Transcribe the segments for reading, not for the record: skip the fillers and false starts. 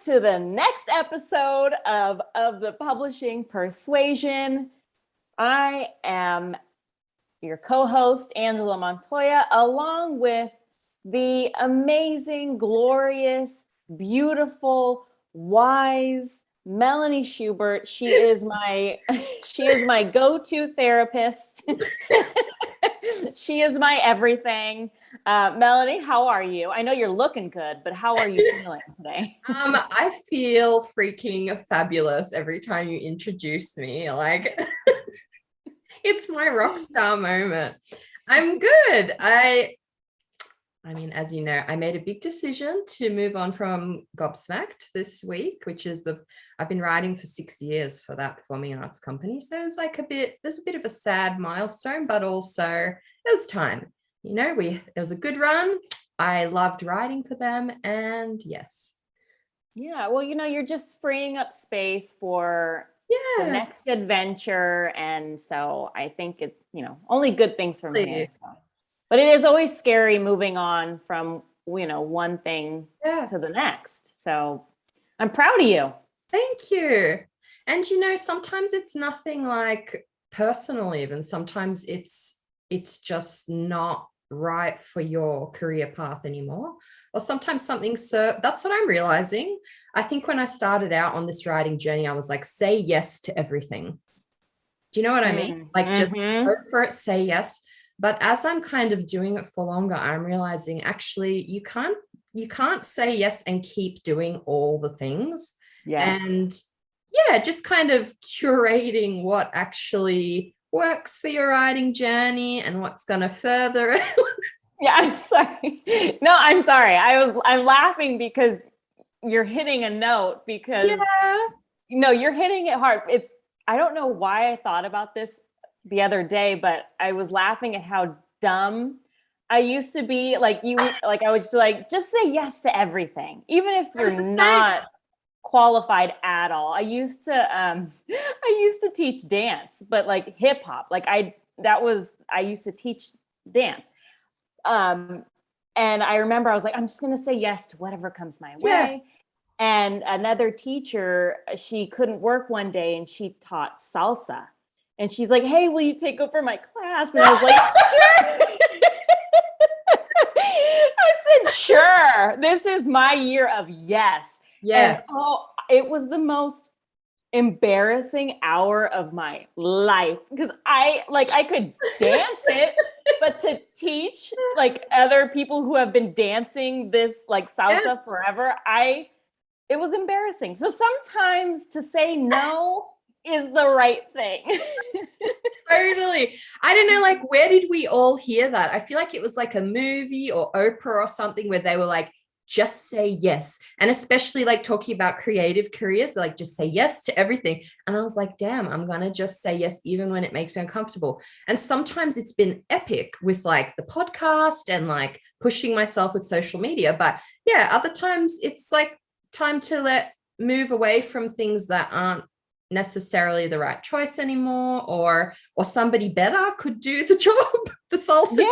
to the next episode of the publishing Persuasion. I am your co-host, Angela Montoya, along with the amazing, glorious, beautiful, wise Melanie Schubert. She is my go-to therapist. She is my everything. Melanie, how are you? I know you're looking good, but how are you feeling today? I feel freaking fabulous every time you introduce me. Like, it's my rock star moment. I'm good. I mean, as you know, I made a big decision to move on from Gobsmacked this week, which is I've been writing for 6 years for that performing arts company. So it was like there's a bit of a sad milestone, but also it was time. You know, it was a good run. I loved writing for them, and yes. Yeah, well, you're just freeing up space for the next adventure, and so I think it's, only good things from here. So. But it is always scary moving on from, one thing to the next. So I'm proud of you. Thank you. And, sometimes it's nothing like personal even. Sometimes it's just not right for your career path anymore. Or sometimes that's what I'm realizing. I think when I started out on this writing journey, I was like, say yes to everything. Do you know what I mean? Like, just go for it, say yes. But as I'm kind of doing it for longer, I'm realizing actually you can't say yes and keep doing all the things. Yes. And just kind of curating what actually works for your writing journey and what's going to further it. Yeah, I'm sorry. No, I'm sorry. I'm laughing because you're hitting a note because you're hitting it hard. I don't know why I thought about this the other day, but I was laughing at how dumb I used to be. Like I would just be like, just say yes to everything, even if you're not qualified at all. I used to teach dance, but like hip hop. Like I used to teach dance. And I remember I was like, I'm just going to say yes to whatever comes my way. And another teacher, she couldn't work one day and she taught salsa. And she's like, hey, will you take over my class? And I was like, sure. I said, sure. This is my year of yes. Yeah. And, it was the most embarrassing hour of my life because I could dance it, but to teach like other people who have been dancing this like salsa forever, it was embarrassing. So sometimes to say no is the right thing. Totally. I don't know, like, where did we all hear that? I feel like it was like a movie or Oprah or something where they were like, just say yes. And especially like talking about creative careers, they're like, just say yes to everything. And I was like, damn, I'm going to just say yes, even when it makes me uncomfortable. And sometimes it's been epic with like the podcast and like pushing myself with social media. But other times it's like time to move away from things that aren't necessarily the right choice anymore, or somebody better could do the job. The salsa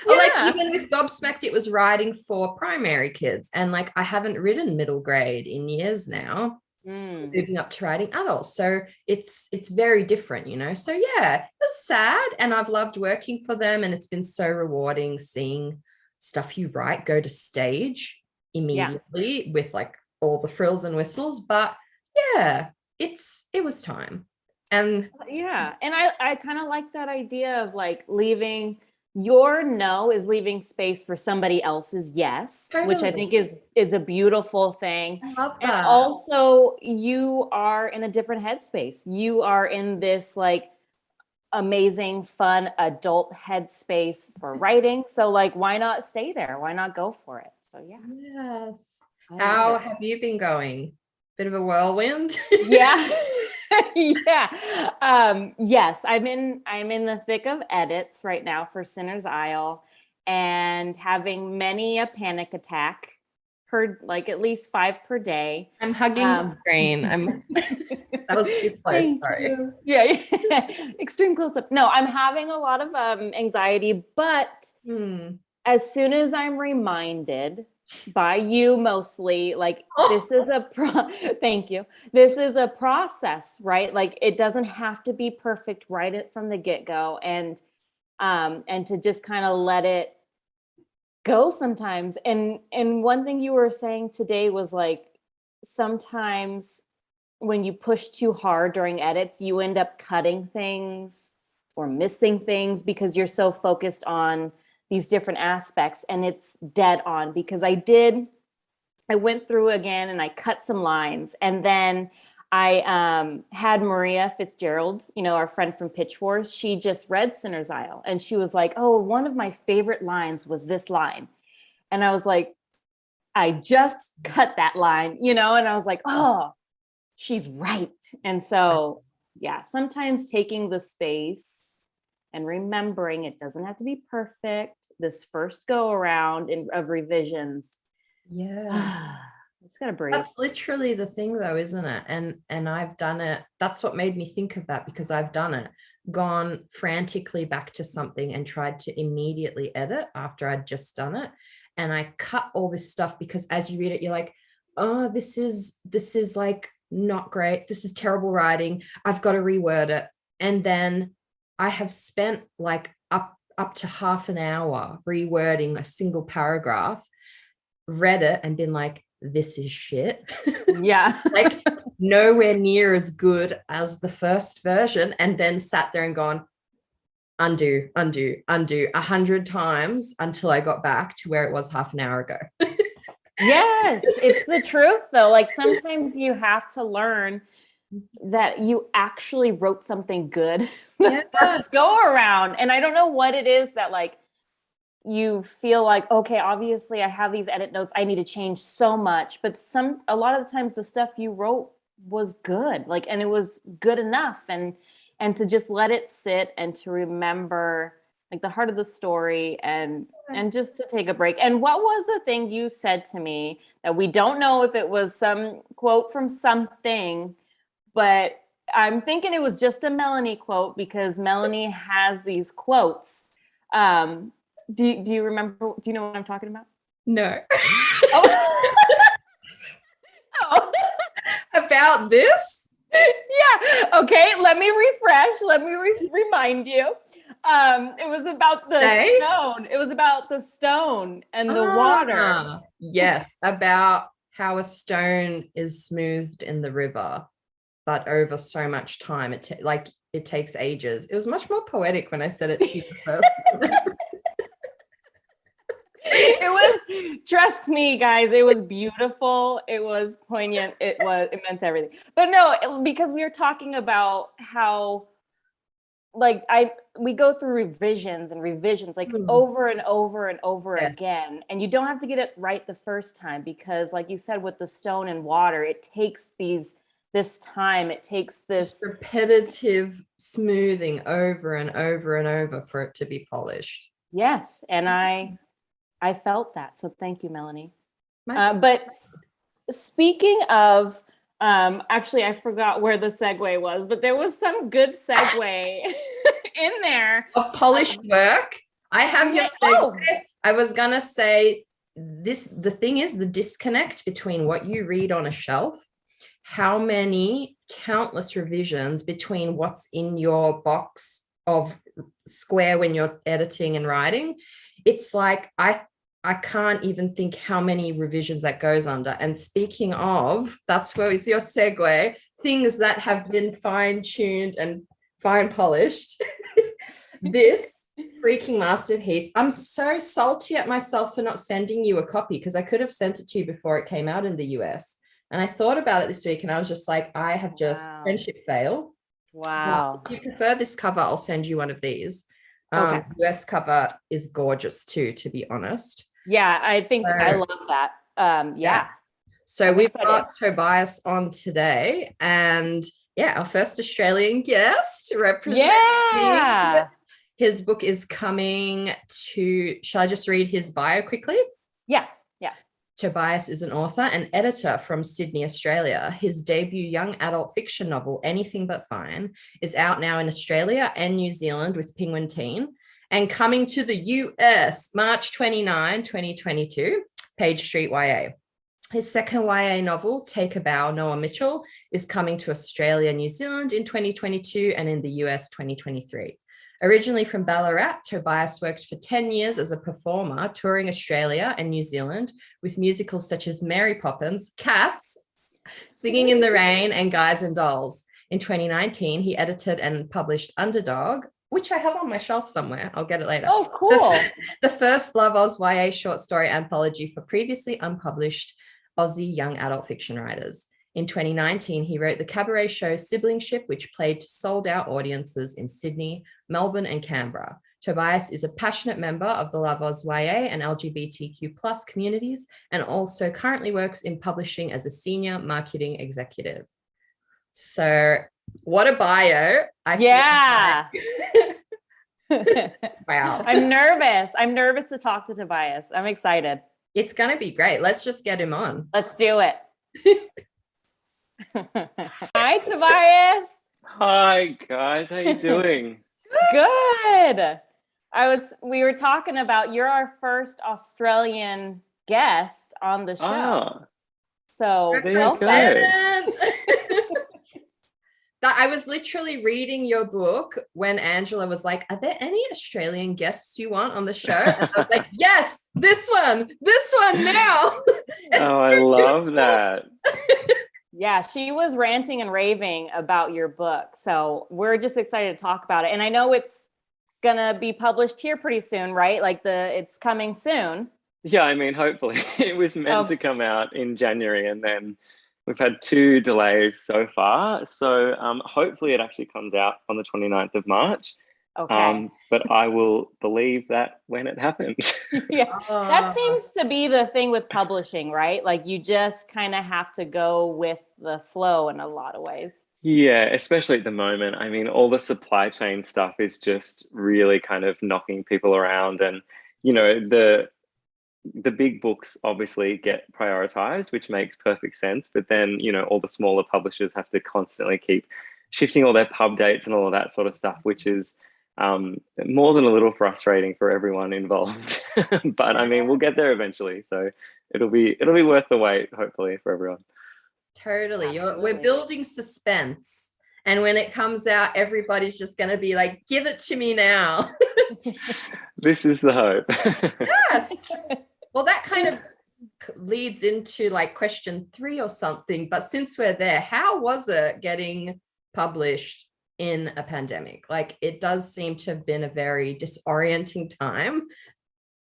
or like even with Gobsmacked, it was writing for primary kids, and like I haven't written middle grade in years now, moving up to writing adults, so it's very different, so it was sad, and I've loved working for them, and it's been so rewarding seeing stuff you write go to stage immediately with like all the frills and whistles. But it was time. And and I kind of like that idea of like leaving your no is leaving space for somebody else's yes, which I think is a beautiful thing. I love that. And also you are in a different headspace. You are in this like amazing, fun adult headspace for writing. So like, why not stay there? Why not go for it? So yes. How have you been going? Bit of a whirlwind. Yes, I'm in the thick of edits right now for Sinner's Isle, and having many a panic attack like at least 5 per day. I'm hugging the screen. That was too close. Sorry. Yeah. Extreme close up. No, I'm having a lot of anxiety, but as soon as I'm reminded by you mostly. Like Oh. this is thank you. This is a process, right? Like it doesn't have to be perfect right from the get-go, and to just kind of let it go sometimes. And one thing you were saying today was like sometimes when you push too hard during edits, you end up cutting things or missing things because you're so focused on these different aspects, and it's dead on. Because I went through again and I cut some lines, and then I had Maria Fitzgerald, our friend from Pitch Wars. She just read Sinner's Isle, and she was like, "Oh, one of my favorite lines was this line," and I was like, "I just cut that line," and I was like, "Oh, she's right." And so, yeah, sometimes taking the space and remembering it doesn't have to be perfect. This first go around of revisions. Yeah. Just gotta breathe. That's literally the thing though, isn't it? And I've done it. That's what made me think of that, because I've done it, gone frantically back to something and tried to immediately edit after I'd just done it. And I cut all this stuff because as you read it, you're like, oh, this is like not great. This is terrible writing. I've got to reword it. And then I have spent like up to half an hour rewording a single paragraph, read it and been like, this is shit. Yeah. Like nowhere near as good as the first version. And then sat there and gone, undo 100 times until I got back to where it was half an hour ago. Yes, it's the truth though. Like sometimes you have to learn that you actually wrote something good the first go around. And I don't know what it is that like you feel like, okay, obviously I have these edit notes, I need to change so much, but a lot of the times the stuff you wrote was good, like, and it was good enough, and to just let it sit and to remember like the heart of the story, and just to take a break. And what was the thing you said to me that we don't know if it was some quote from something, but I'm thinking it was just a Melanie quote, because Melanie has these quotes. Do you remember? Do you know what I'm talking about? No. Oh. Oh. About this? Yeah. Okay. Let me refresh. Let me remind you. It was about the stone. It was about the stone and the water. Yes, about how a stone is smoothed in the river, but over so much time, it takes ages. It was much more poetic when I said it to you first. It was, trust me guys, it was beautiful, it was poignant, it meant everything. But no, because we were talking about how like we go through revisions like over and over and over again, and you don't have to get it right the first time, because like you said with the stone and water, it takes this time, it takes this repetitive smoothing over and over and over for it to be polished. Yes, and I felt that. So thank you, Melanie. But speaking of, actually, I forgot where the segue was, but there was some good segue in there. Of polished work. I have your segue. I was going to say the thing is the disconnect between what you read on a shelf, how many countless revisions between what's in your box of square when you're editing and writing. It's like, I can't even think how many revisions that goes under. And speaking of, that's where is your segue, things that have been fine-tuned and fine polished. This freaking masterpiece. I'm so salty at myself for not sending you a copy, because I could have sent it to you before it came out in the US. And I thought about it this week and I was just like, I have just friendship fail. Wow. If you prefer this cover, I'll send you one of these. Okay. US cover is gorgeous too, to be honest. Yeah, I think I love that. Yeah. So we've got Tobias on today, and our first Australian guest representing. Yeah. His book is coming to, shall I just read his bio quickly? Yeah. Tobias is an author and editor from Sydney, Australia. His debut young adult fiction novel, Anything But Fine, is out now in Australia and New Zealand with Penguin Teen, and coming to the US March 29, 2022. Page Street YA. His second YA novel, Take a Bow, Noah Mitchell, is coming to Australia, New Zealand in 2022 and in the US 2023. Originally from Ballarat, Tobias worked for 10 years as a performer, touring Australia and New Zealand with musicals such as Mary Poppins, Cats, Singing in the Rain, and Guys and Dolls. In 2019, he edited and published Underdog, which I have on my shelf somewhere. I'll get it later. Oh, cool. The first Love Oz YA short story anthology for previously unpublished Aussie young adult fiction writers. In 2019, he wrote the cabaret show Siblingship, which played to sold-out audiences in Sydney, Melbourne, and Canberra. Tobias is a passionate member of the Love Oz YA and LGBTQ+ communities, and also currently works in publishing as a senior marketing executive. So, what a bio! Yeah. Wow. I'm nervous. I'm nervous to talk to Tobias. I'm excited. It's going to be great. Let's just get him on. Let's do it. Hi, Tobias. Hi, guys. How you doing? Good. We were talking about, you're our first Australian guest on the show. Ah, So there you welcome. go. I was literally reading your book when Angela was like, are there any Australian guests you want on the show? And I was like, yes, this one now. Oh, I love that. Yeah, she was ranting and raving about your book. So we're just excited to talk about it. And I know it's gonna be published here pretty soon, right? Like it's coming soon. Yeah, I mean, hopefully. It was meant to come out in January, and then we've had 2 delays so far. So hopefully it actually comes out on the 29th of March. Okay. But I will believe that when it happens. Yeah, that seems to be the thing with publishing, right? Like you just kind of have to go with the flow in a lot of ways. Yeah, especially at the moment. I mean, all the supply chain stuff is just really kind of knocking people around, and the big books obviously get prioritized, which makes perfect sense. But then, all the smaller publishers have to constantly keep shifting all their pub dates and all of that sort of stuff, which is more than a little frustrating for everyone involved. But I mean, we'll get there eventually. So it'll be worth the wait, hopefully, for everyone. Totally. We're building suspense. And when it comes out, everybody's just going to be like, give it to me now. This is the hope. Yes. Well, that kind of leads into like question 3 or something. But since we're there, how was it getting published in a pandemic? Like, it does seem to have been a very disorienting time.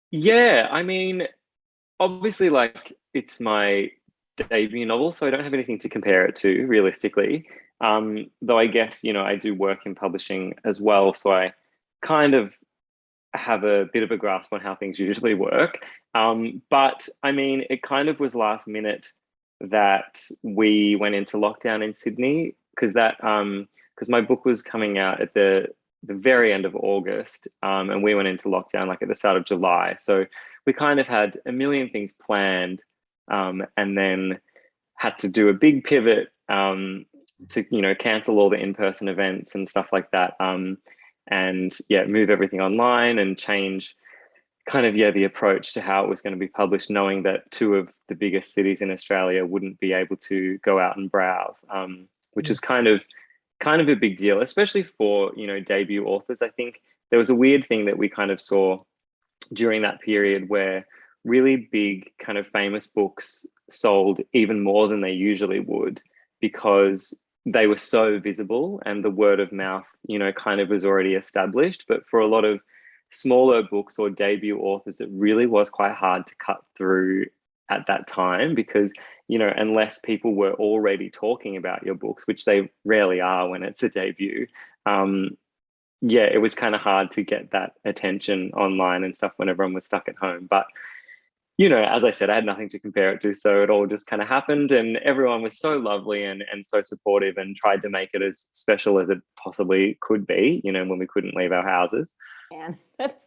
Yeah, I mean, obviously, like, it's my debut novel, so I don't have anything to compare it to realistically. Though I guess, I do work in publishing as well, so I kind of have a bit of a grasp on how things usually work. But I mean, it kind of was last minute that we went into lockdown in Sydney, because my book was coming out at the very end of August, and we went into lockdown like at the start of July. So we kind of had a million things planned, and then had to do a big pivot to cancel all the in-person events and stuff like that, and move everything online and change kind of the approach to how it was going to be published, knowing that 2 of the biggest cities in Australia wouldn't be able to go out and browse, which is kind of a big deal, especially for debut authors. I think there was a weird thing that we kind of saw during that period where really big kind of famous books sold even more than they usually would, because they were so visible and the word of mouth kind of was already established. But for a lot of smaller books or debut authors, it really was quite hard to cut through at that time, because unless people were already talking about your books, which they rarely are when it's a debut, it was kind of hard to get that attention online and stuff when everyone was stuck at home. But as I said, I had nothing to compare it to, so it all just kind of happened, and everyone was so lovely and so supportive, and tried to make it as special as it possibly could be, when we couldn't leave our houses. Man, that's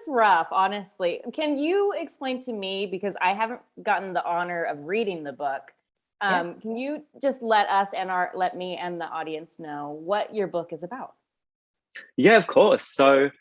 rough, honestly. Can you explain to me, because I haven't gotten the honor of reading the book, can you just let me and the audience know what your book is about? Yeah, of course. So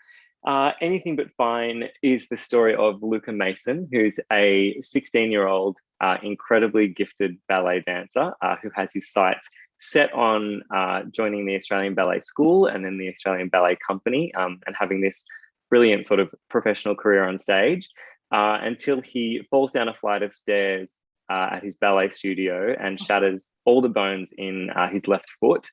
Anything But Fine is the story of Luca Mason, who's a 16-year-old incredibly gifted ballet dancer who has his sights set on joining the Australian Ballet School and then the Australian Ballet Company, and having this brilliant sort of professional career on stage, until he falls down a flight of stairs at his ballet studio and shatters all the bones in his left foot,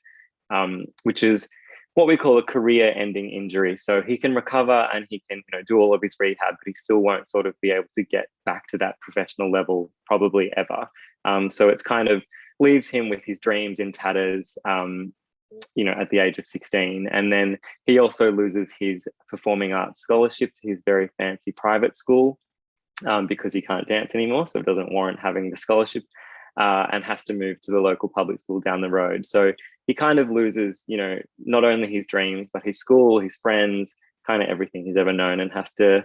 which is what we call a career-ending injury. So he can recover and he can, do all of his rehab, but he still won't sort of be able to get back to that professional level probably ever. So it's kind of leaves him with his dreams in tatters, at the age of 16. And then he also loses his performing arts scholarship to his very fancy private school because he can't dance anymore. So it doesn't warrant having the scholarship, and has to move to the local public school down the road. So he kind of loses, not only his dreams, but his school, his friends, kind of everything he's ever known, and has to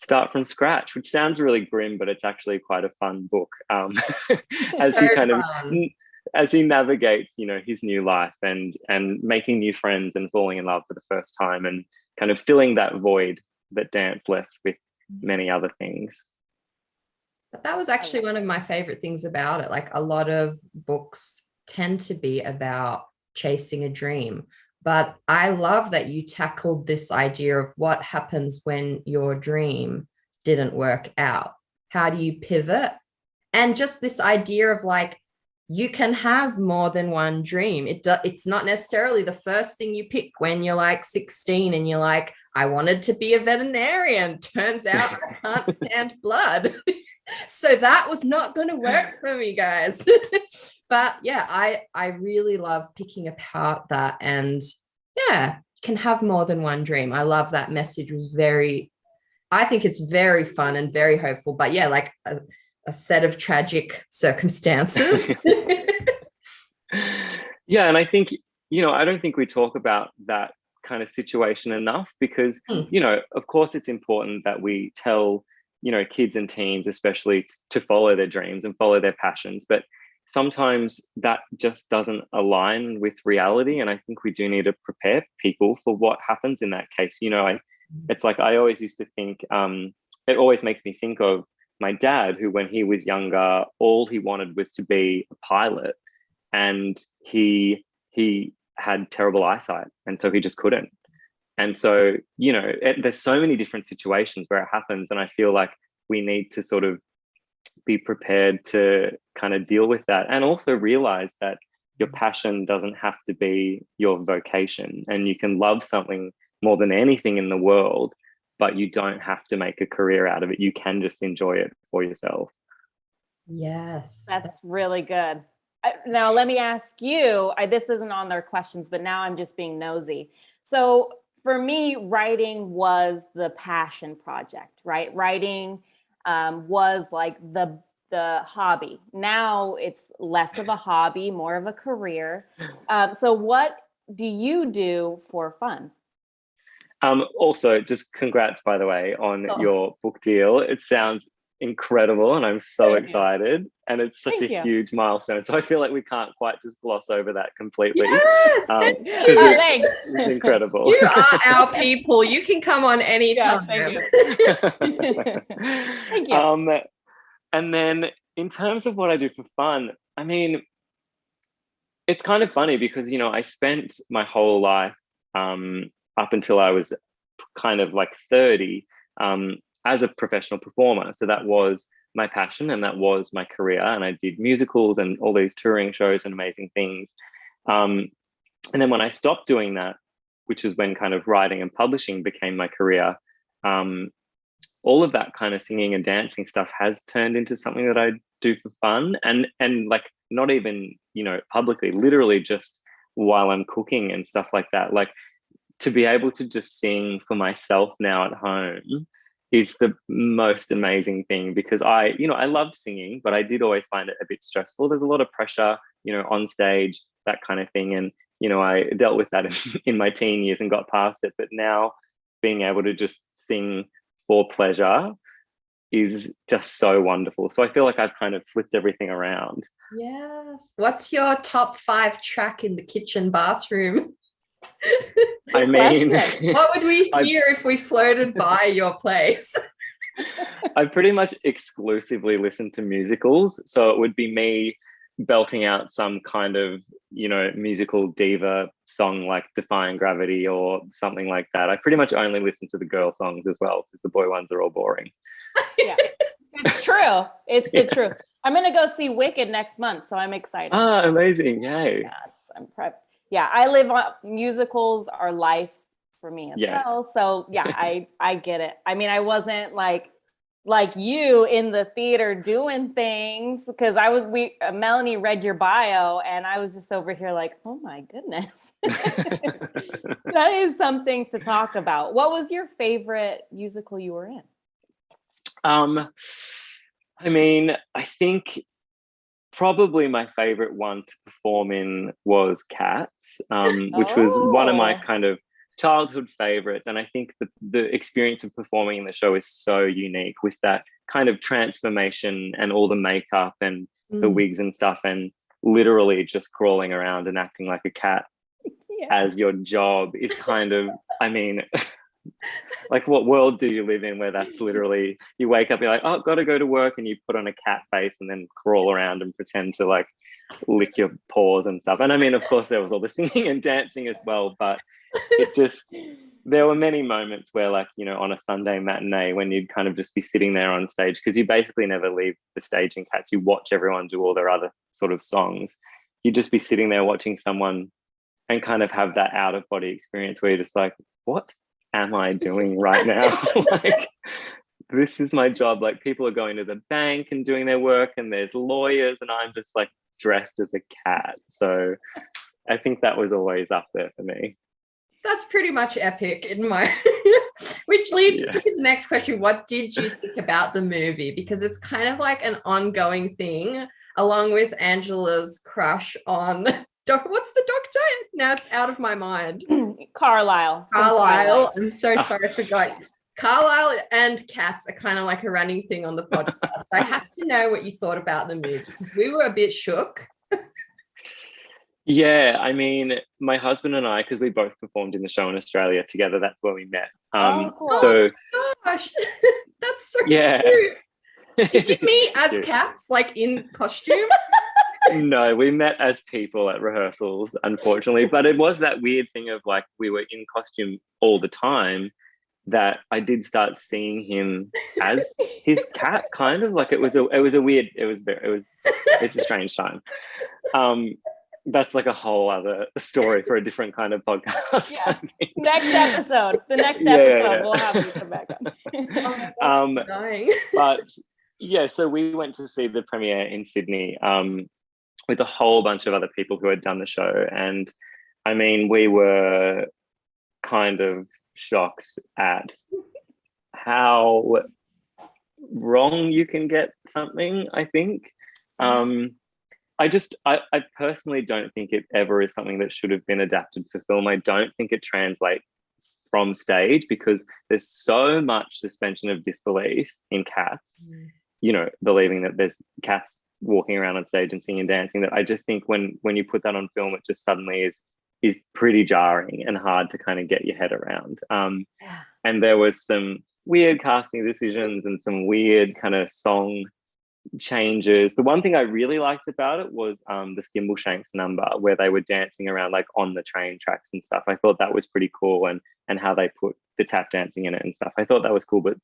start from scratch, which sounds really grim, but it's actually quite a fun book. As he kind of, as he navigates, his new life and making new friends and falling in love for the first time, and kind of filling that void that dance left with many other things. But that was actually one of my favorite things about it. Like, a lot of books tend to be about chasing a dream, but I love that you tackled this idea of what happens when your dream didn't work out. How do you pivot? And just this idea of like, you can have more than one dream. It's not necessarily the first thing you pick when you're like 16 and you're like, I wanted to be a veterinarian. Turns out I can't stand blood. So that was not going to work for me, guys. But yeah, I really love picking apart that, and yeah, you can have more than one dream. I love that message. I think it's very fun and very hopeful, but yeah, like a set of tragic circumstances. Yeah, and I think, I don't think we talk about that kind of situation enough, because, of course it's important that we tell, kids and teens especially to follow their dreams and follow their passions, but sometimes that just doesn't align with reality. And I think we do need to prepare people for what happens in that case. It's like, I always used to think, it always makes me think of my dad, who when he was younger, all he wanted was to be a pilot, and he had terrible eyesight, and so he just couldn't. And so, there's so many different situations where it happens, and I feel like we need to sort of be prepared to kind of deal with that, and also realize that your passion doesn't have to be your vocation, and you can love something more than anything in the world, but you don't have to make a career out of it. You can just enjoy it for yourself. Yes. That's really good. Now, let me ask you, this isn't on their questions, but now I'm just being nosy. So for me, writing was the passion project, right? Writing was like the hobby. Now it's less of a hobby, more of a career. So what do you do for fun? Also, just congrats, by the way, on your book deal. It sounds incredible, and I'm so excited. And it's such a huge milestone. So I feel like we can't quite just gloss over that completely. Yes, thanks. It's incredible. You are our people. You can come on anytime. Yeah, thank you. Thank you. And then in terms of what I do for fun, I mean, it's kind of funny because, I spent my whole life up until I was kind of like 30 as a professional performer. So that was my passion and that was my career. And I did musicals and all these touring shows and amazing things. And then when I stopped doing that, which is when kind of writing and publishing became my career, all of that kind of singing and dancing stuff has turned into something that I do for fun, and like not even, publicly, literally just while I'm cooking and stuff like that. Like, to be able to just sing for myself now at home is the most amazing thing, because I loved singing, but I did always find it a bit stressful. There's a lot of pressure, on stage, that kind of thing. And, I dealt with that in my teen years and got past it. But now being able to just sing for pleasure is just so wonderful. So I feel like I've kind of flipped everything around. Yes. What's your top 5 track in the kitchen bathroom? good question. What would we hear if we floated by your place? I pretty much exclusively listen to musicals, so it would be me belting out some kind of, you know, musical diva song like Defying Gravity or something like that. I pretty much only listen to the girl songs as well, because the boy ones are all boring. Yeah, it's true. It's the truth. I'm gonna go see Wicked next month, so I'm excited. Ah, amazing! Yay! Yes, I'm prepped. Yeah, I live on musicals are life for me as well. So yeah, I get it. I mean, I wasn't like you in the theater doing things, because Melanie read your bio and I was just over here like, oh my goodness. That is something to talk about. What was your favorite musical you were in? I mean, I think probably my favorite one to perform in was Cats, which was one of my kind of childhood favorites. And I think the experience of performing in the show is so unique, with that kind of transformation and all the makeup and the wigs and stuff, and literally just crawling around and acting like a cat as your job is kind of, I mean, like, what world do you live in where that's literally, you wake up, you're like, oh, gotta go to work, and you put on a cat face and then crawl around and pretend to like lick your paws and stuff. And I mean, of course there was all the singing and dancing as well, but it just, there were many moments where, like, you know, on a Sunday matinee when you'd kind of just be sitting there on stage, because you basically never leave the stage in Cats, you watch everyone do all their other sort of songs, you'd just be sitting there watching someone and kind of have that out of body experience where you're just like, what am I doing right now? Like, this is my job. Like, people are going to the bank and doing their work, and there's lawyers, and I'm just like dressed as a cat. So I think that was always up there for me. That's pretty much epic in my which leads me to the next question. What did you think about the movie? Because it's kind of like an ongoing thing, along with Angela's crush on what's the doctor? Now it's out of my mind. Carlisle. I'm so sorry, I forgot. Carlisle and Cats are kind of like a running thing on the podcast. I have to know what you thought about the movie, because we were a bit shook. Yeah, I mean, my husband and I, because we both performed in the show in Australia together, that's where we met. Cool. So, oh my gosh, that's so cute. Did you meet as cats, like in costume? No, we met as people at rehearsals, unfortunately. But it was that weird thing of like, we were in costume all the time, that I did start seeing him as his cat, kind of like, it's a strange time. That's like a whole other story for a different kind of podcast. Yeah. Next episode. The next episode we'll have you come back on. But yeah, so we went to see the premiere in Sydney with a whole bunch of other people who had done the show. And I mean, we were kind of shocked at how wrong you can get something, I think. I personally don't think it ever is something that should have been adapted for film. I don't think it translates from stage, because there's so much suspension of disbelief in Cats, you know, believing that there's cats walking around on stage and singing and dancing, that I just think when you put that on film, it just suddenly is pretty jarring and hard to kind of get your head around. And there was some weird casting decisions and some weird kind of song changes. The one thing I really liked about it was the Skimbleshanks number, where they were dancing around like on the train tracks and stuff. I thought that was pretty cool, and how they put the tap dancing in it and stuff. I thought that was cool, but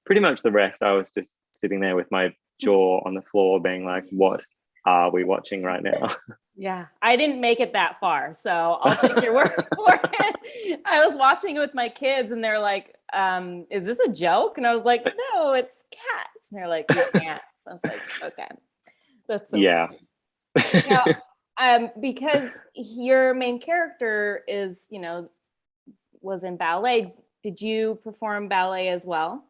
pretty much the rest, I was just sitting there with my jaw on the floor being like, what are we watching right now? Yeah, I didn't make it that far, so I'll take your word for it. I was watching it with my kids, and they're like, is this a joke? And I was like, no, it's Cats. And they're like, you can't. So I was like, okay. That's so funny. Now, because your main character is, you know, was in ballet, did you perform ballet as well?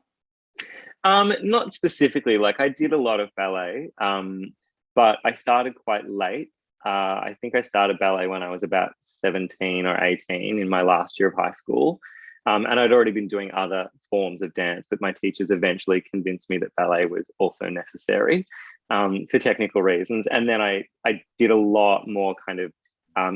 Not specifically. Like, I did a lot of ballet, but I started quite late. I think I started ballet when I was about 17 or 18 in my last year of high school. And I'd already been doing other forms of dance, but my teachers eventually convinced me that ballet was also necessary for technical reasons. And then I did a lot more kind of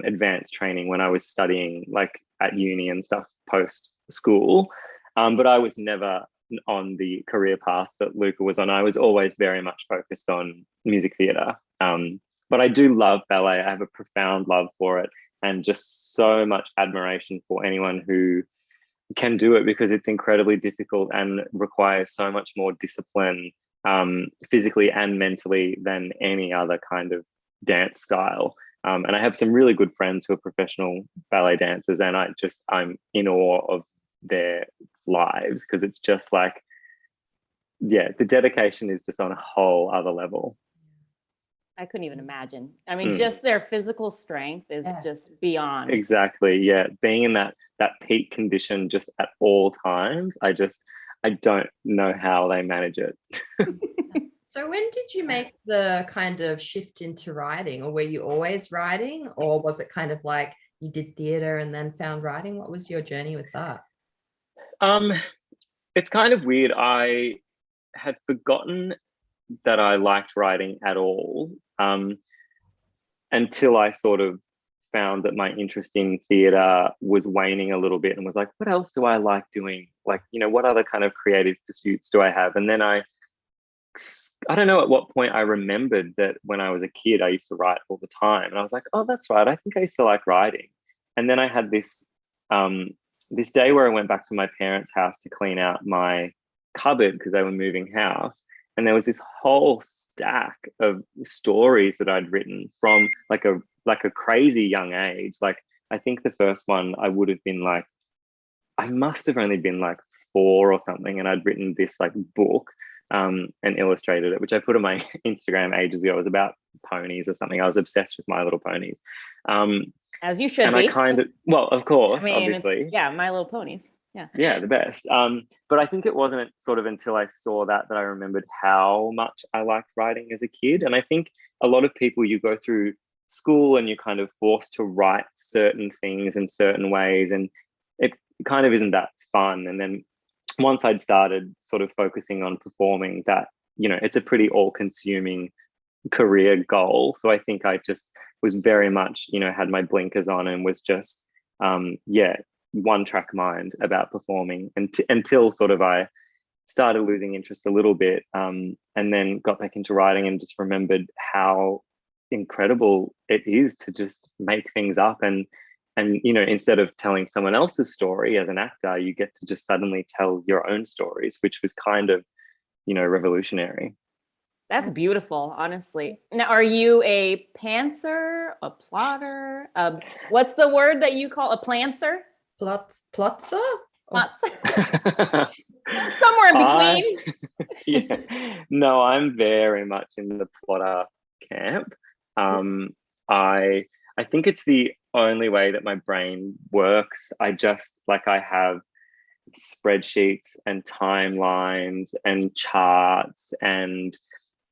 advanced training when I was studying like at uni and stuff post school. But I was never on the career path that Luca was on. I was always very much focused on music theatre. But I do love ballet. I have a profound love for it, and just so much admiration for anyone who can do it, because it's incredibly difficult and requires so much more discipline, physically and mentally, than any other kind of dance style. And I have some really good friends who are professional ballet dancers, and I'm in awe of their lives, because it's just like, yeah, the dedication is just on a whole other level. I couldn't even imagine. I mean, just their physical strength is just beyond. Exactly. Yeah. Being in that peak condition just at all times, I don't know how they manage it. So when did you make the kind of shift into writing, or were you always writing, or was it kind of like you did theatre and then found writing? What was your journey with that? It's kind of weird. I had forgotten that I liked writing at all, until I sort of found that my interest in theatre was waning a little bit, and was like, what else do I like doing? Like, what other kind of creative pursuits do I have? And then I don't know at what point I remembered that when I was a kid, I used to write all the time. And I was like, oh, that's right. I think I used to like writing. And then I had this day where I went back to my parents' house to clean out my cupboard because they were moving house. And there was this whole stack of stories that I'd written from like a crazy young age. Like, I think the first one I would have been like, I must have only been like 4 or something. And I'd written this like book and illustrated it, which I put on my Instagram ages ago. It was about ponies or something. I was obsessed with My Little Ponies. As you should and be. I kind of, well, of course, obviously. Yeah, My Little Ponies. Yeah, the best. But I think it wasn't sort of until I saw that I remembered how much I liked writing as a kid. And I think a lot of people, you go through school and you're kind of forced to write certain things in certain ways, and it kind of isn't that fun. And then once I'd started sort of focusing on performing, that, it's a pretty all-consuming career goal. So I think I just was very much, had my blinkers on and was just, one-track mind about performing until sort of I started losing interest a little bit, and then got back into writing and just remembered how incredible it is to just make things up, and instead of telling someone else's story as an actor, you get to just suddenly tell your own stories, which was kind of revolutionary. That's beautiful, honestly. Now, are you a pantser, a plotter? What's the word that you call a plantser? Plotzer? Somewhere in between. Yeah. No, I'm very much in the plotter camp. I think it's the only way that my brain works. I have spreadsheets and timelines and charts and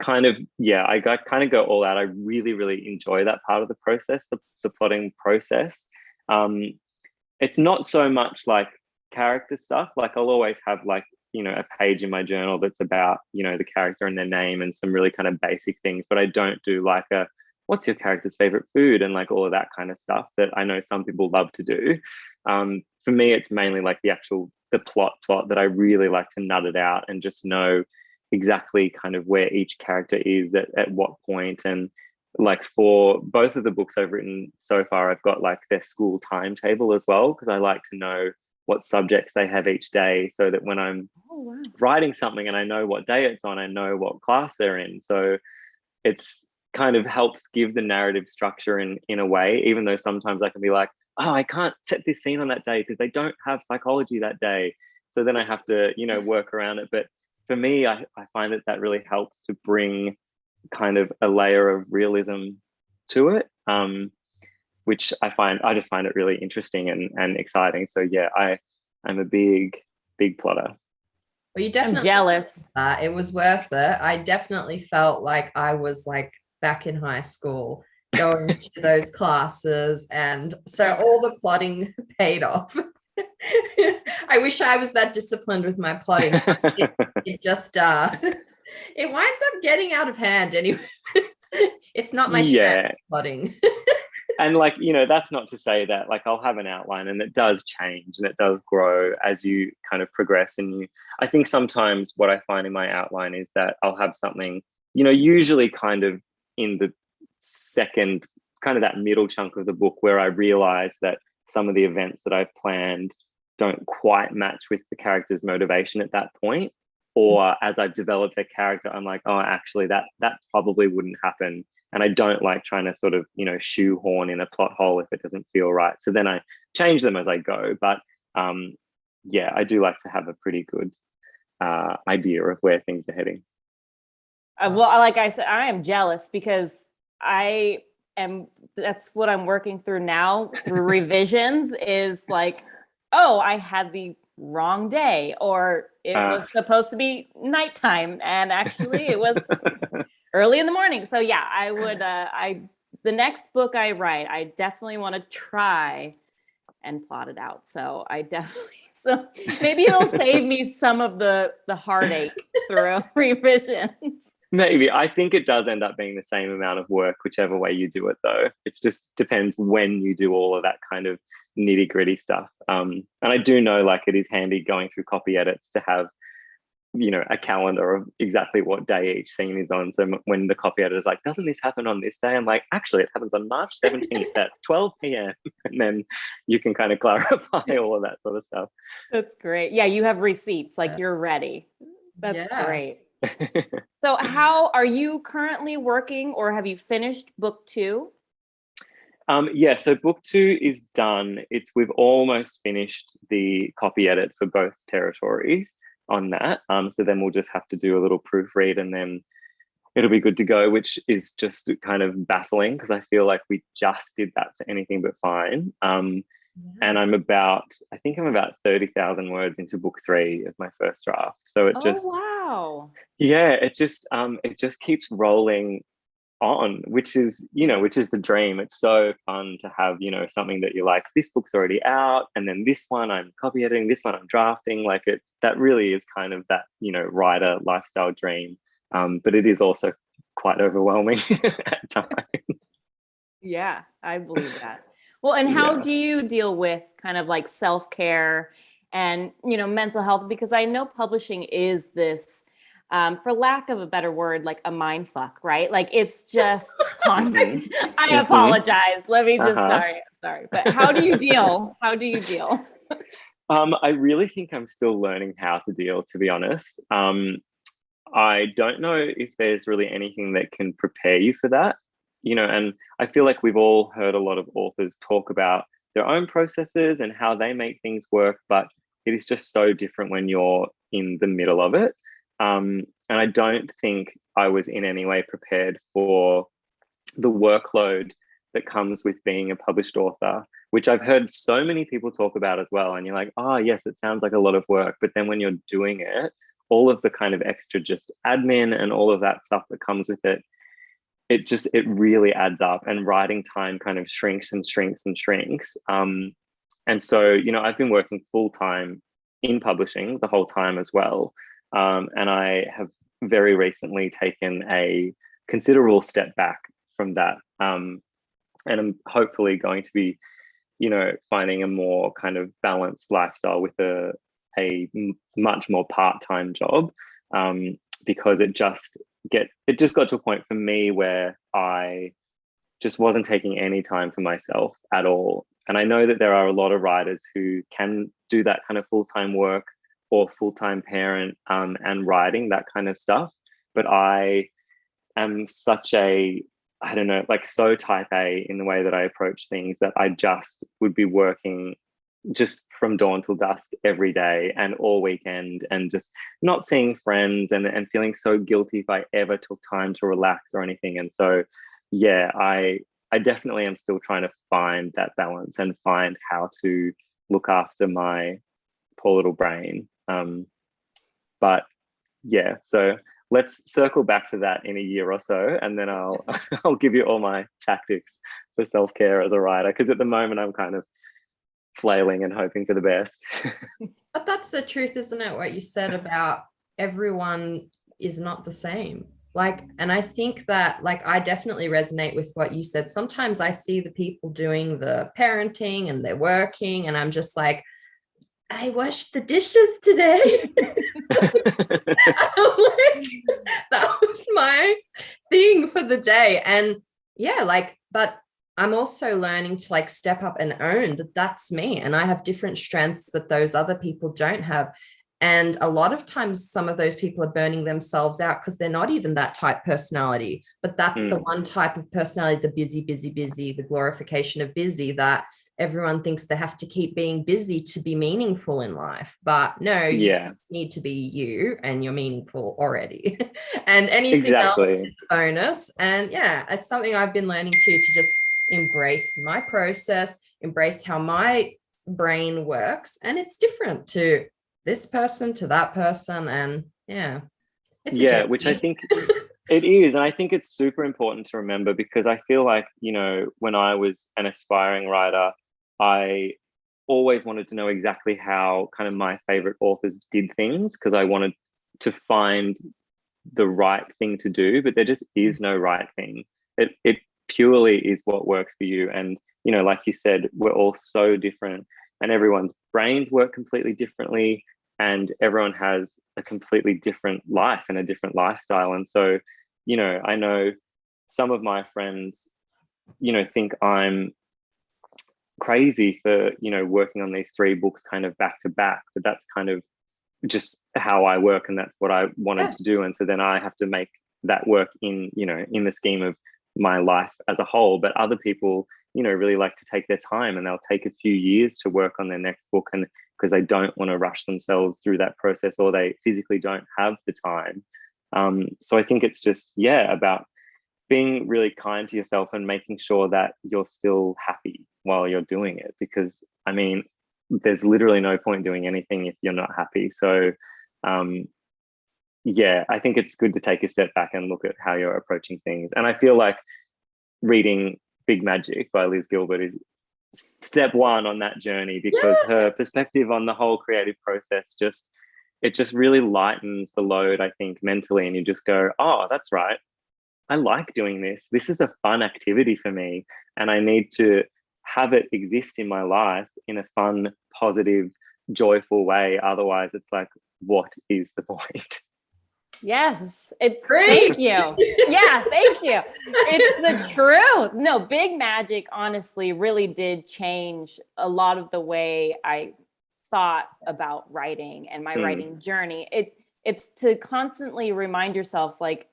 kind of, I kind of go all out. I really, really enjoy that part of the process, the plotting process. It's not so much like character stuff. Like, I'll always have like, a page in my journal that's about, the character and their name and some really kind of basic things, but I don't do like what's your character's favorite food and like all of that kind of stuff that I know some people love to do. For me, it's mainly like the plot that I really like to nut it out and just know exactly kind of where each character is at what point. And like, for both of the books I've written so far, I've got like their school timetable as well, because I like to know what subjects they have each day, so that when I'm writing something and I know what day it's on, I know what class they're in. So it's kind of helps give the narrative structure in a way, even though sometimes I can be like, oh, I can't set this scene on that day because they don't have psychology that day. So then I have to, work around it. But for me, I find that really helps to bring kind of a layer of realism to it, which I just find it really interesting and exciting. So yeah, I'm a big plotter. Well, you definitely, I'm jealous. It was worth it. I definitely felt like I was like back in high school going to those classes, and so all the plotting paid off. I wish I was that disciplined with my plotting. It just it winds up getting out of hand anyway. It's not my strength, plotting. And like, you know, that's not to say that like I'll have an outline and it does change and it does grow as you kind of progress. And I think sometimes what I find in my outline is that I'll have something, you know, usually kind of in the second, kind of that middle chunk of the book where I realize that some of the events that I've planned don't quite match with the character's motivation at that point. Or as I've developed a character, I'm like, oh, actually that probably wouldn't happen. And I don't like trying to sort of, you know, shoehorn in a plot hole if it doesn't feel right. So then I change them as I go. But yeah, I do like to have a pretty good idea of where things are heading. Well, like I said, I am jealous because that's what I'm working through now through revisions is like, oh, I had the wrong day, or it was supposed to be nighttime and actually it was early in the morning. So yeah, I would the next book I write, I definitely want to try and plot it out. So maybe it'll save me some of the heartache through revisions. Maybe. I think it does end up being the same amount of work, whichever way you do it, though. It just depends when you do all of that kind of nitty gritty stuff. And I do know like it is handy going through copy edits to have, you know, a calendar of exactly what day each scene is on. So when the copy editor is like, doesn't this happen on this day? I'm like, actually, it happens on March 17th at 12 p.m. And then you can kind of clarify all of that sort of stuff. That's great. Yeah, you have receipts, like you're ready. That's great. So how are you currently working, or have you finished book 2? Yeah, so book 2 is done. We've almost finished the copy edit for both territories on that. So then we'll just have to do a little proofread and then it'll be good to go, which is just kind of baffling because I feel like we just did that for Anything But Fine. And I think I'm about 30,000 words into book 3 of my first draft. So it wow. Yeah, it just keeps rolling on, which is the dream. It's so fun to have, you know, something that you're like, this book's already out, and then this one I'm copy editing, this one I'm drafting. Like that really is kind of that, you know, writer lifestyle dream. But it is also quite overwhelming at times. Yeah, I believe that. Well, and how do you deal with kind of like self-care and, you know, mental health? Because I know publishing is this, for lack of a better word, like a mind fuck, right? Like it's just constant. I apologize. Let me just, sorry. But how do you deal? I really think I'm still learning how to deal, to be honest. I don't know if there's really anything that can prepare you for that, you know, and I feel like we've all heard a lot of authors talk about their own processes and how they make things work, but it is just so different when you're in the middle of it. And I don't think I was in any way prepared for the workload that comes with being a published author, which I've heard so many people talk about as well. And you're like, oh, yes, it sounds like a lot of work. But then when you're doing it, all of the kind of extra just admin and all of that stuff that comes with it, it really adds up, and writing time kind of shrinks and shrinks and shrinks. And so, you know, I've been working full time in publishing the whole time as well. And I have very recently taken a considerable step back from that. And I'm hopefully going to be, you know, finding a more kind of balanced lifestyle with a much more part-time job, because it just got to a point for me where I just wasn't taking any time for myself at all. And I know that there are a lot of writers who can do that kind of full-time work or full-time parent and writing that kind of stuff. But I am such a, I don't know, like so type A in the way that I approach things that I just would be working just from dawn till dusk every day and all weekend, and just not seeing friends and feeling so guilty if I ever took time to relax or anything. And so, yeah, I definitely am still trying to find that balance and find how to look after my poor little brain. But yeah, so let's circle back to that in a year or so, and then I'll give you all my tactics for self-care as a writer, because at the moment I'm kind of flailing and hoping for the best. But that's the truth, isn't it? What you said about everyone is not the same. Like, and I think that, like, I definitely resonate with what you said. Sometimes I see the people doing the parenting and they're working, and I'm just like, I washed the dishes today. I'm like, that was my thing for the day. And yeah, like, but I'm also learning to like step up and own that that's me. And I have different strengths that those other people don't have. And a lot of times, some of those people are burning themselves out because they're not even that type personality. But that's the one type of personality, the busy, busy, busy, the glorification of busy, that everyone thinks they have to keep being busy to be meaningful in life. But no, you just need to be you, and you're meaningful already. And anything else is a bonus. And yeah, it's something I've been learning to just embrace my process, embrace how my brain works. And it's different to this person, to that person. And yeah, it's which I think it is. And I think it's super important to remember, because I feel like, you know, when I was an aspiring writer, I always wanted to know exactly how kind of my favorite authors did things, because I wanted to find the right thing to do, but there just is no right thing. It purely is what works for you. And, you know, like you said, we're all so different, and everyone's brains work completely differently, and everyone has a completely different life and a different lifestyle. And so, you know, I know some of my friends, you know, think I'm crazy for, you know, working on these 3 books kind of back to back, but that's kind of just how I work, and that's what I wanted to do. And so then I have to make that work in, you know, in the scheme of my life as a whole. But other people, you know, really like to take their time, and they'll take a few years to work on their next book, and because they don't want to rush themselves through that process, or they physically don't have the time. So I think it's just, about being really kind to yourself and making sure that you're still happy while you're doing it, because I mean, there's literally no point doing anything if you're not happy. So I think it's good to take a step back and look at how you're approaching things. And I feel like reading Big Magic by Liz Gilbert is step 1 on that journey, because her perspective on the whole creative process just really lightens the load, I think, mentally. And you just go, oh, that's right, I like doing this. This is a fun activity for me, and I need to have it exist in my life in a fun, positive, joyful way. Otherwise, it's like, what is the point? Yes, it's great. Thank you. Yeah, thank you. It's the truth. No, Big Magic honestly really did change a lot of the way I thought about writing and my writing journey. It's to constantly remind yourself, like,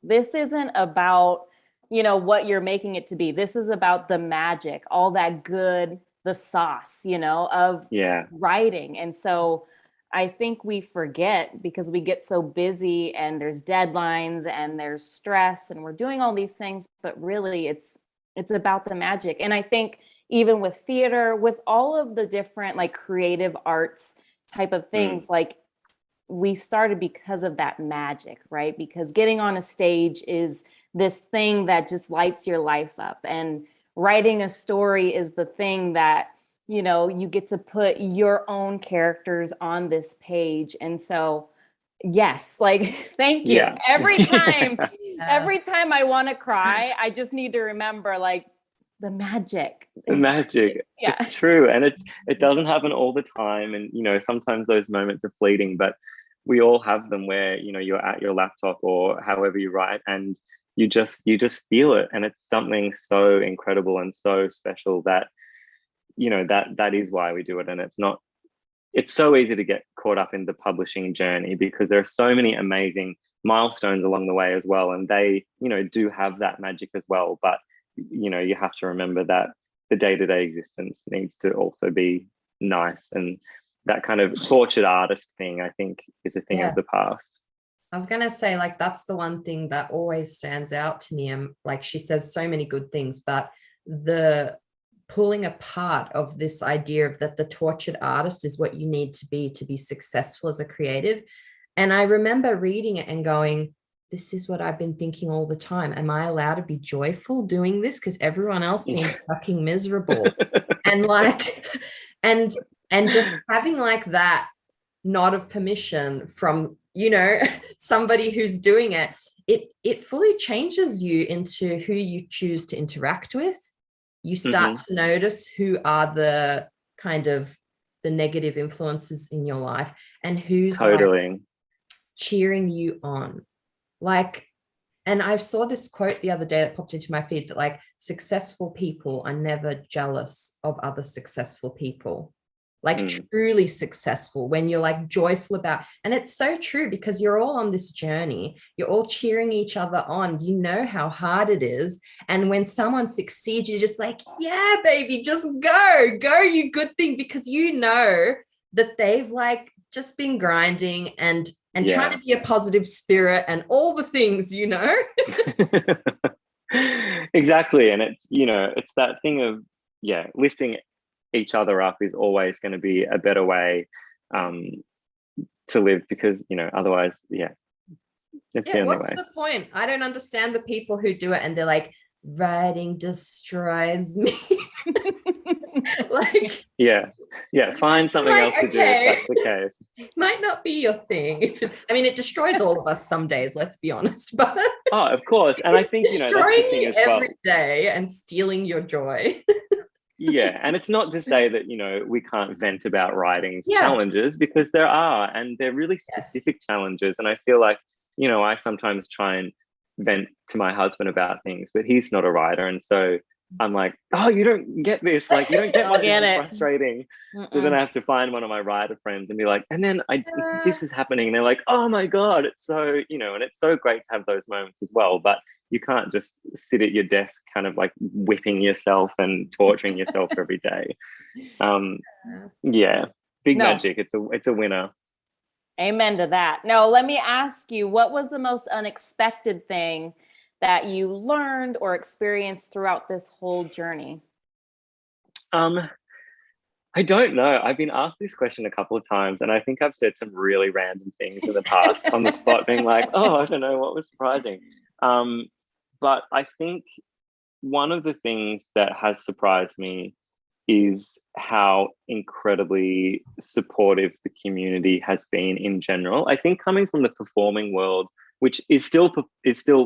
this isn't about, you know, what you're making it to be. This is about the magic, all that good, the sauce, you know, of writing. And so I think we forget, because we get so busy and there's deadlines and there's stress and we're doing all these things, but really it's about the magic. And I think even with theater, with all of the different like creative arts type of things, like we started because of that magic, right? Because getting on a stage is this thing that just lights your life up, and writing a story is the thing that, you know, you get to put your own characters on this page. And so, yes, like, thank you. Every time I want to cry, I just need to remember, like, the magic. It's true. And it doesn't happen all the time. And, you know, sometimes those moments are fleeting, but we all have them where, you know, you're at your laptop or however you write, and you just feel it. And it's something so incredible and so special that, you know, that is why we do it. And it's so easy to get caught up in the publishing journey, because there are so many amazing milestones along the way as well. And they, you know, do have that magic as well. But, you know, you have to remember that the day-to-day existence needs to also be nice. And that kind of tortured artist thing, I think, is a thing of the past. I was going to say, like, that's the one thing that always stands out to me. And like, she says so many good things, but the pulling apart of this idea of that the tortured artist is what you need to be successful as a creative. And I remember reading it and going, this is what I've been thinking all the time. Am I allowed to be joyful doing this? Because everyone else seems fucking miserable. And like, and just having like that nod of permission from, you know, somebody who's doing it it fully changes you into who you choose to interact with. You start to notice who are the kind of the negative influences in your life and who's like cheering you on. Like, and I saw this quote the other day that popped into my feed that like successful people are never jealous of other successful people. Like truly successful, when you're like joyful about, and it's so true because you're all on this journey, you're all cheering each other on, you know how hard it is, and when someone succeeds, you're just like, yeah baby, just go you good thing, because you know that they've like just been grinding and trying to be a positive spirit and all the things, you know. Exactly. And it's, you know, it's that thing of lifting each other up is always going to be a better way to live, because, you know, otherwise it's the only way. What's the point? I don't understand the people who do it and they're like, writing destroys me. Like, find something else to do if that's the case. Might not be your thing. I mean, it destroys all of us some days, let's be honest, but of course. And I think, you know, that's the thing as well. Every day and stealing your joy. And it's not to say that, you know, we can't vent about writing's challenges, because there are, and they're really specific challenges. And I feel like, you know, I sometimes try and vent to my husband about things, but he's not a writer, and so I'm like, oh, you don't get this, like you don't get why this is frustrating. So then I have to find one of my writer friends and be like, and then this is happening, and they're like, oh my god, it's so, you know, and it's so great to have those moments as well. But you can't just sit at your desk kind of like whipping yourself and torturing yourself every day. Big magic. It's a winner. Amen to that. Now, let me ask you, what was the most unexpected thing that you learned or experienced throughout this whole journey? I don't know. I've been asked this question a couple of times, and I think I've said some really random things in the past on the spot, being like, oh, I don't know what was surprising. But I think one of the things that has surprised me is how incredibly supportive the community has been in general. I think coming from the performing world, which is still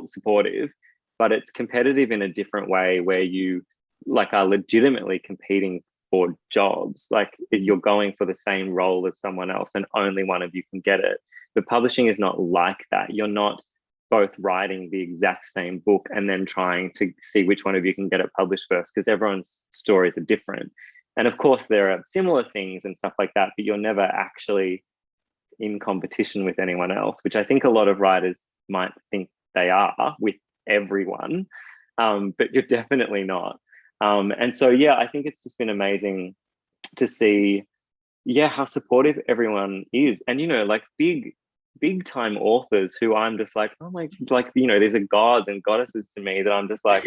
supportive, but it's competitive in a different way, where you like are legitimately competing for jobs. Like you're going for the same role as someone else and only one of you can get it. But publishing is not like that. You're not both writing the exact same book and then trying to see which one of you can get it published first, because everyone's stories are different. And of course there are similar things and stuff like that, but you're never actually in competition with anyone else, which I think a lot of writers might think they are with everyone, but you're definitely not. And so, I think it's just been amazing to see, how supportive everyone is. And, you know, like big time authors who I'm just like, oh my, like, you know, these are gods and goddesses to me that I'm just like,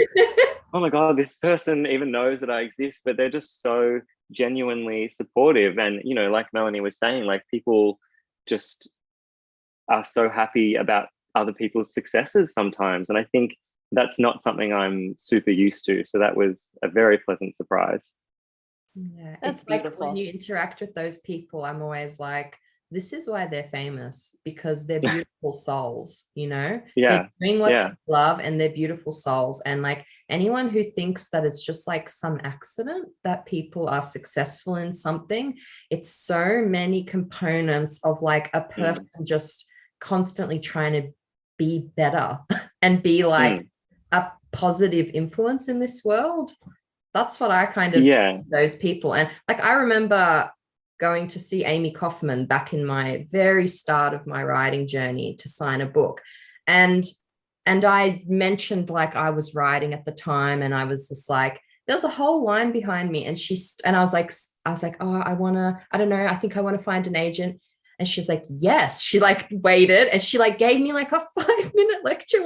oh my God, this person even knows that I exist, but they're just so genuinely supportive. And, you know, like Melanie was saying, like people just are so happy about other people's successes sometimes. And I think that's not something I'm super used to. So that was a very pleasant surprise. Yeah, it's like when you interact with those people, I'm always like, this is why they're famous, because they're beautiful souls, you know? They're doing what they love and they're beautiful souls. And like anyone who thinks that it's just like some accident that people are successful in something, it's so many components of like a person just constantly trying to be better and be like a positive influence in this world. That's what I kind of see those people. And like I remember going to see Amy Kaufman back in my very start of my writing journey to sign a book. And I mentioned like I was writing at the time, and I was just like, there was a whole line behind me, and I was like, oh, I don't know, I think I want to find an agent. And she's like, yes. She like waited and she like gave me like a 5-minute lecture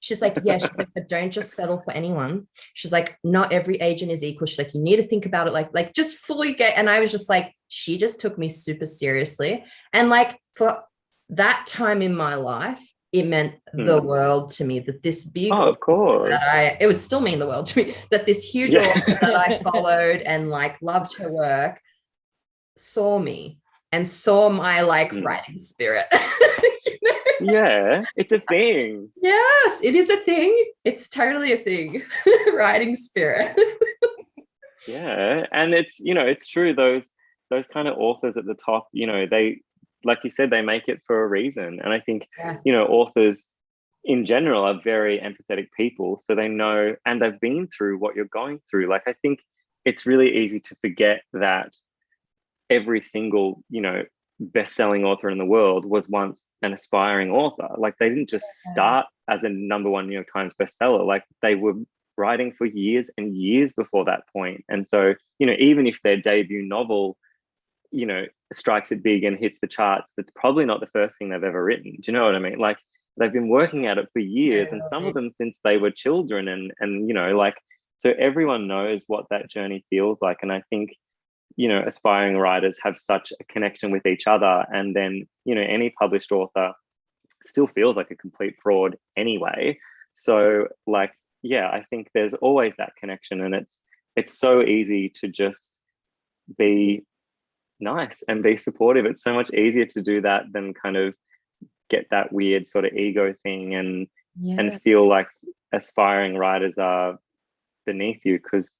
she's like, yeah, she's like, but don't just settle for anyone. She's like, not every agent is equal. She's like, you need to think about it like just fully get. And I was just like, she just took me super seriously. And like for that time in my life, it meant the world to me that this big of course it would still mean the world to me that this huge author that I followed and like loved her work saw me and saw my like writing spirit. You know? Yeah, it's a thing. Yes, it is a thing. It's totally a thing. Writing spirit. Yeah, and it's, it's true, those kind of authors at the top, they, like you said, they make it for a reason. And I think, authors in general are very empathetic people, so they know, and they've been through what you're going through. Like, I think it's really easy to forget that every single, best-selling author in the world was once an aspiring author. Like, they didn't just start as a #1 New York Times bestseller. Like, they were writing for years and years before that point. And so, even if their debut novel, strikes it big and hits the charts, that's probably not the first thing they've ever written. Do you know what I mean? Like, they've been working at it for years, and some of them since they were children, and like, so everyone knows what that journey feels like. And I think, aspiring writers have such a connection with each other, and then, any published author still feels like a complete fraud anyway. So, like, yeah, I think there's always that connection, and it's so easy to just be nice and be supportive. It's so much easier to do that than kind of get that weird sort of ego thing and feel like aspiring writers are beneath you, because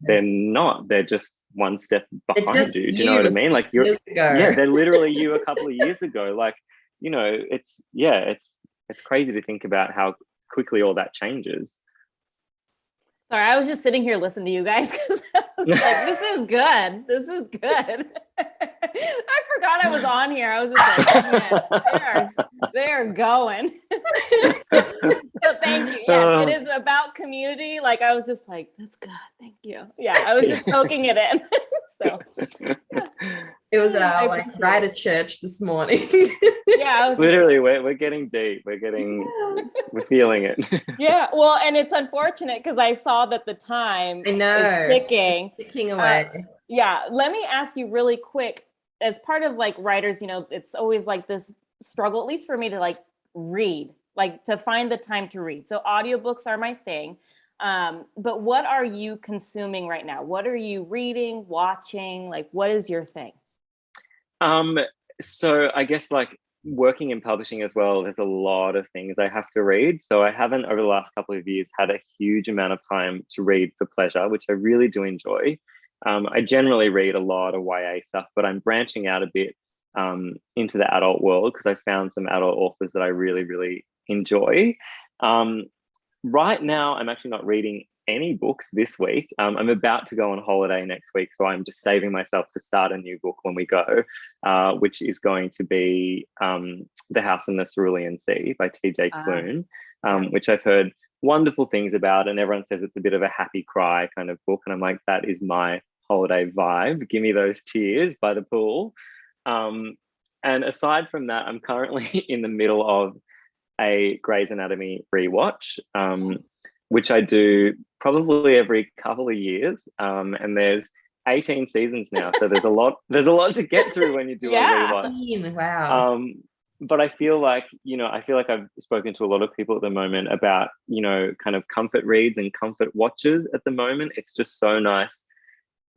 they're not. They're just one step behind you. Do you know what I mean? Like, they're literally you a couple of years ago. Like, it's crazy to think about how quickly all that changes. Sorry, I was just sitting here listening to you guys because I was like, this is good. This is good. I forgot I was on here. I was just like, man, they're going. So thank you. Yes, it is about community. Like, I was just like, that's good. Thank you. Yeah, I was just soaking it in. So it was our ride at church this morning. Yeah, I was literally we're getting deep. We're feeling it. Yeah, well, and it's unfortunate because I saw that the time is ticking away. Yeah, let me ask you really quick, as part of like writers, it's always like this struggle, at least for me, to like read, like to find the time to read. So audiobooks are my thing. But what are you consuming right now? What are you reading, watching? Like, what is your thing? So I guess, like, working in publishing as well, there's a lot of things I have to read. So I haven't, over the last couple of years, had a huge amount of time to read for pleasure, which I really do enjoy. I generally read a lot of YA stuff, but I'm branching out a bit into the adult world because I found some adult authors that I really, really enjoy. Right now, I'm actually not reading any books this week. I'm about to go on holiday next week, so I'm just saving myself to start a new book when we go, which is going to be The House in the Cerulean Sea by TJ Klune, which I've heard wonderful things about, and everyone says it's a bit of a happy cry kind of book, and I'm like, that is my holiday vibe. Give me those tears by the pool. And aside from that, I'm currently in the middle of a Grey's Anatomy rewatch, which I do probably every couple of years. And there's 18 seasons now, so there's a lot to get through when you do a rewatch. Wow. But I feel like I've spoken to a lot of people at the moment about, kind of comfort reads and comfort watches at the moment. It's just so nice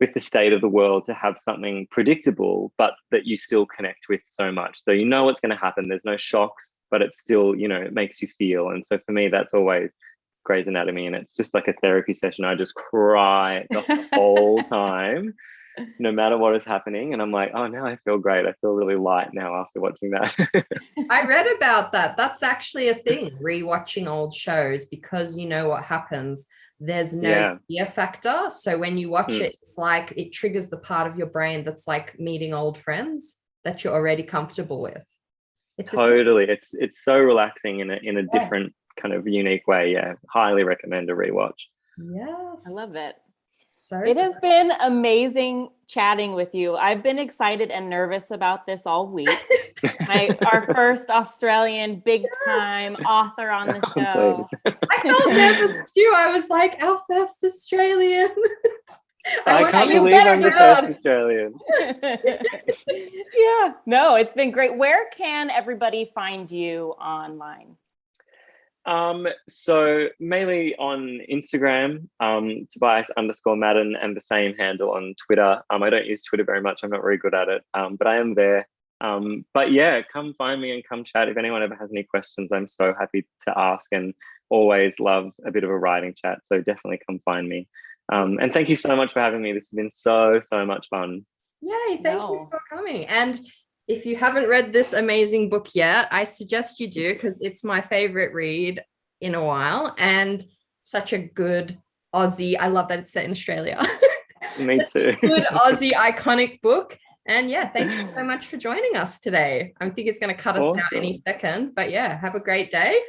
with the state of the world to have something predictable, but that you still connect with so much. So you know what's going to happen. There's no shocks, but it's still, it makes you feel. And so for me, that's always Grey's Anatomy, and it's just like a therapy session. I just cry the whole time, no matter what is happening. And I'm like, oh, now I feel great. I feel really light now after watching that. I read about that. That's actually a thing, rewatching old shows, because you know what happens. There's no fear factor. So when you watch it, it's like it triggers the part of your brain that's like meeting old friends that you're already comfortable with. Totally. It's so relaxing in a different kind of unique way. Yeah. Highly recommend a rewatch. Yes. I love it. So it has been amazing chatting with you. I've been excited and nervous about this all week. Our first Australian big time author on the show. I felt nervous too. I was like, our first Australian. I can't believe I'm the first Australian. Yeah, no, it's been great. Where can everybody find you online? So mainly on Instagram, Tobias_Madden, and the same handle on Twitter. I don't use Twitter very much. I'm not very good at it, but I am there. But yeah, come find me and come chat. If anyone ever has any questions, I'm so happy to ask, and always love a bit of a writing chat. So definitely come find me. And thank you so much for having me. This has been so much fun. Yay, thank you for coming. And if you haven't read this amazing book yet, I suggest you do, because it's my favorite read in a while, and such a good Aussie. I love that it's set in Australia. Me too. Good Aussie iconic book. And yeah, thank you so much for joining us today. I think it's going to cut us out any second, but yeah, have a great day.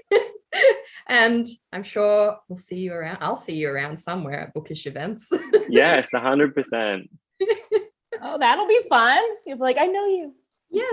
And I'm sure we'll see you around. I'll see you around somewhere at bookish events. Yes, 100%. Oh, that'll be fun. You're like, I know you. Yeah.